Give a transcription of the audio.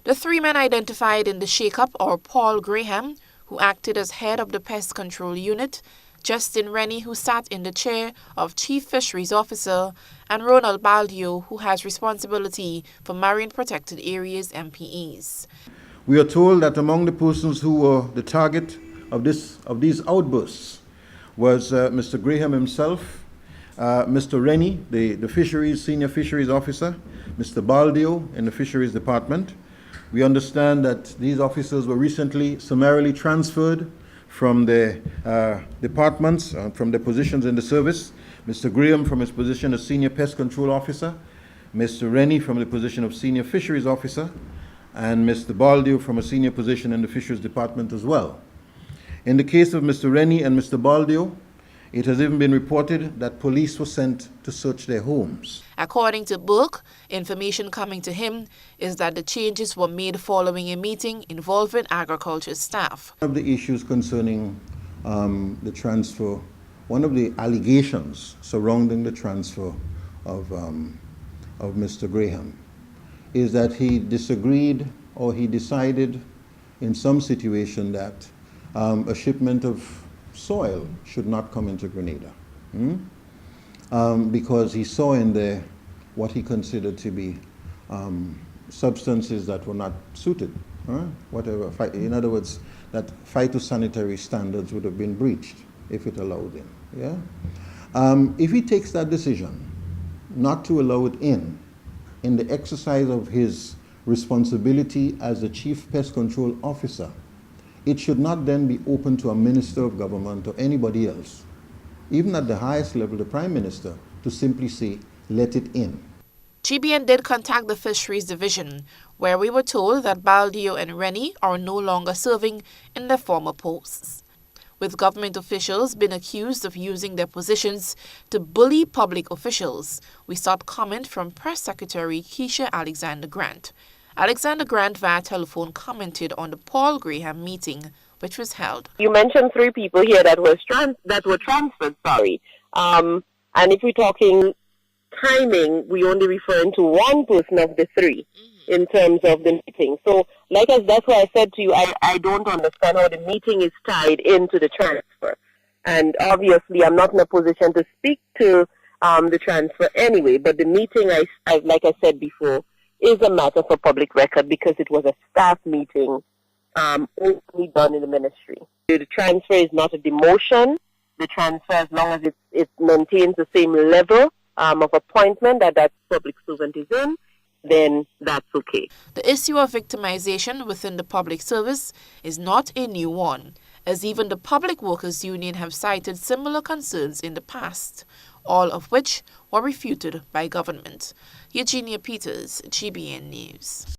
The three men identified in the shake-up are Paul Graham, who acted as head of the Pest Control Unit, Justin Rennie, who sat in the chair of Chief Fisheries Officer, and Ronald Baldio, who has responsibility for Marine Protected Areas MPEs. We are told that among the persons who were the target of these outbursts was Mr. Graham himself, Mr. Rennie, the senior fisheries officer, Mr. Baldio in the fisheries department. We understand that these officers were recently summarily transferred from their departments, from their positions in the service. Mr. Graham from his position as Senior Pest Control Officer, Mr. Rennie from the position of Senior Fisheries Officer, and Mr. Baldio from a senior position in the Fisheries Department as well. In the case of Mr. Rennie and Mr. Baldio, it has even been reported that police were sent to search their homes. According to Burke, information coming to him is that the changes were made following a meeting involving agriculture staff. One of the issues concerning the transfer, one of the allegations surrounding the transfer of Mr. Graham is that he disagreed or he decided in some situation that a shipment of soil should not come into Grenada because he saw in there what he considered to be substances that were not suited, whatever. In other words, that phytosanitary standards would have been breached if it allowed in. Yeah? If he takes that decision not to allow it in the exercise of his responsibility as the Chief Pest Control Officer, it should not then be open to a minister of government or anybody else, even at the highest level, the Prime Minister, to simply say, let it in. GBN did contact the Fisheries Division, where we were told that Baldio and Rennie are no longer serving in their former posts. With government officials being accused of using their positions to bully public officials, we sought comment from Press Secretary Keisha Alexander Grant. Alexander Grant via telephone commented on the Paul Graham meeting, which was held. You mentioned three people here that were transferred, and if we're talking timing, we only referring to one person of the three in terms of the meeting. So, that's why I said to you, I don't understand how the meeting is tied into the transfer. And obviously, I'm not in a position to speak to the transfer anyway, but the meeting, like I said before, is a matter for public record because it was a staff meeting only done in the ministry. The transfer is not a demotion. The transfer, as long as it maintains the same level of appointment that public servant is in, then that's okay. The issue of victimization within the public service is not a new one, as even the Public Workers Union have cited similar concerns in the past, all of which were refuted by government. Eugenia Peters, GBN News.